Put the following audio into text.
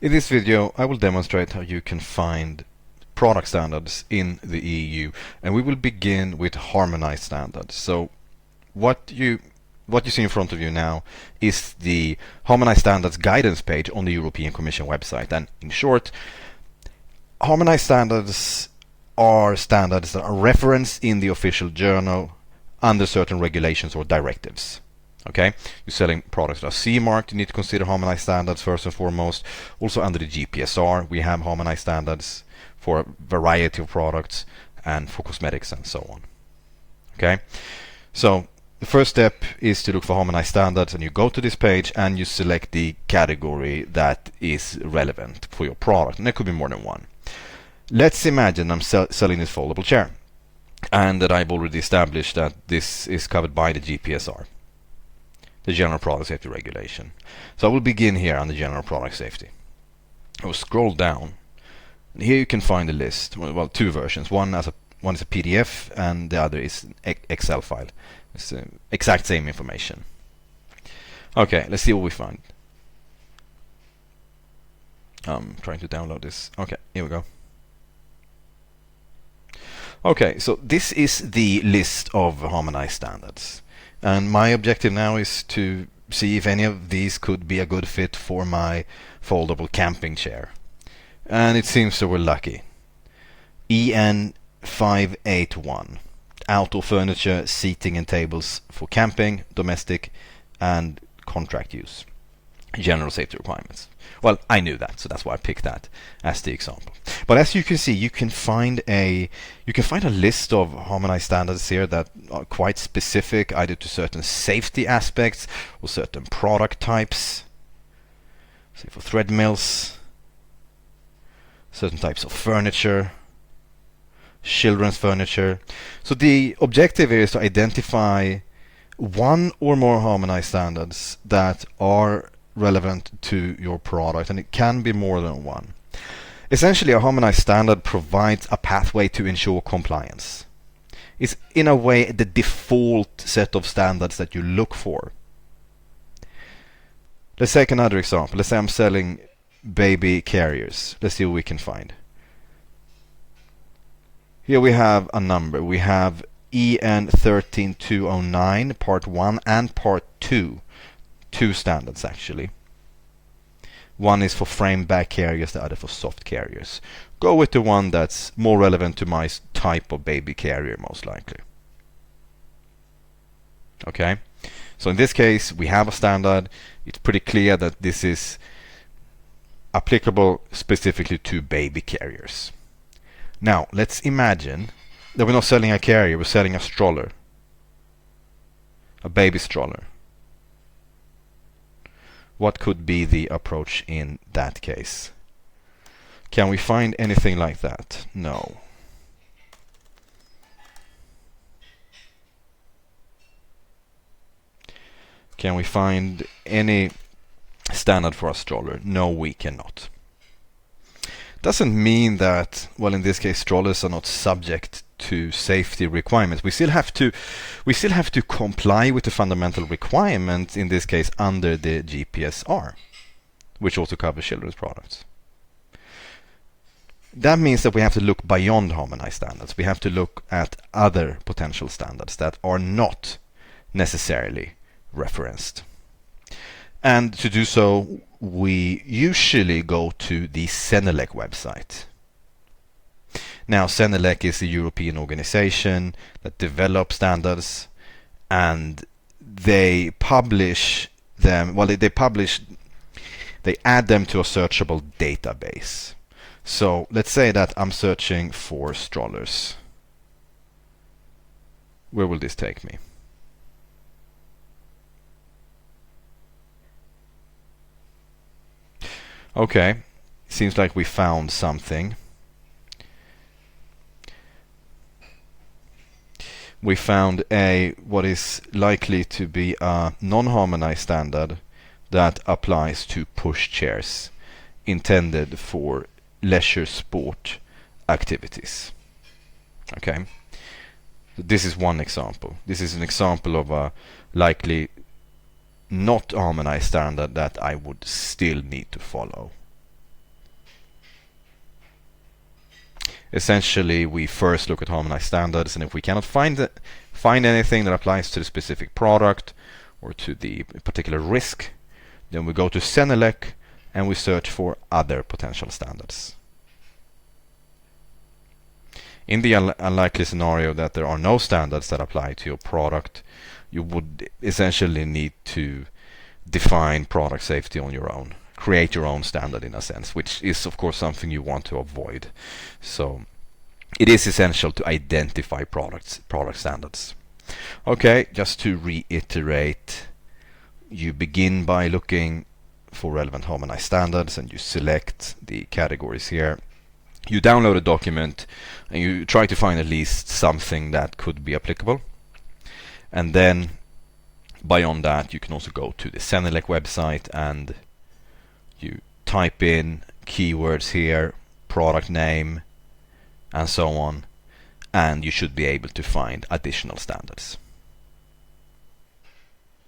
In this video, I will demonstrate how you can find product standards in the EU, and we will begin with harmonized standards. So what you see in front of you now is the Harmonized Standards guidance page on the European Commission website. And in short, harmonized standards are standards that are referenced in the official journal under certain regulations or directives. Okay, you're selling products that are CE marked, you need to consider harmonized standards first and foremost. Also under the GPSR, we have harmonized standards for a variety of products and for cosmetics and so on. Okay, so the first step is to look for harmonized standards, and you go to this page and you select the category that is relevant for your product, and there could be more than one. Let's imagine I'm selling this foldable chair and that I've already established that this is covered by the GPSR, the General Product Safety Regulation. So I will begin here on the General Product Safety. I will scroll down, and here you can find a list. Well, two versions. One is a PDF, and the other is an Excel file. It's the exact same information. Okay, let's see what we find. I'm trying to download this. Okay, here we go. Okay, so this is the list of harmonized standards. And my objective now is to see if any of these could be a good fit for my foldable camping chair. And it seems that we're lucky. EN 581. Outdoor furniture, seating and tables for camping, domestic and contract use. General safety requirements. Well, I knew that, so that's why I picked that as the example. But as you can see, you can find a list of harmonized standards here that are quite specific, either to certain safety aspects or certain product types. Say for thread mills, certain types of furniture, children's furniture. So the objective here is to identify one or more harmonized standards that are relevant to your product, and it can be more than one. Essentially, a harmonized standard provides a pathway to ensure compliance. It's in a way the default set of standards that you look for. Let's take another example. Let's say I'm selling baby carriers. Let's see what we can find. Here we have a number. We have EN 13209 part 1 and part 2. Two standards actually. One is for frame back carriers, the other for soft carriers. Go with the one that's more relevant to my type of baby carrier, most likely. Okay, so in this case we have a standard. It's pretty clear that this is applicable specifically to baby carriers. Now let's imagine that we're not selling a carrier, we're selling a stroller, a baby stroller. What could be the approach in that case? Can we find anything like that? No. Can we find any standard for a stroller? No, we cannot. Doesn't mean that, well, in this case, strollers are not subject to safety requirements. We still have to comply with the fundamental requirements, in this case under the GPSR, which also covers children's products. That means that we have to look beyond harmonized standards. We have to look at other potential standards that are not necessarily referenced. And to do so, we usually go to the CENELEC website. Now, CENELEC is a European organization that develops standards, and they publish them. Well, they add them to a searchable database. So let's say that I'm searching for strollers. Where will this take me? Okay, seems like we found something. We found what is likely to be a non-harmonized standard that applies to push chairs intended for leisure sport activities. Okay, so this is one example. This is an example of a likely not harmonized standard that I would still need to follow. Essentially, we first look at harmonized standards, and if we cannot find anything that applies to the specific product or to the particular risk, then we go to CENELEC and we search for other potential standards. In the unlikely scenario that there are no standards that apply to your product, you would essentially need to define product safety on your own. Create your own standard in a sense, which is of course something you want to avoid. So it is essential to identify product standards. Okay, just to reiterate, you begin by looking for relevant harmonized standards and you select the categories here. You download a document and you try to find at least something that could be applicable. And then beyond that, you can also go to the CENELEC website and you type in keywords here, product name, and so on, and you should be able to find additional standards.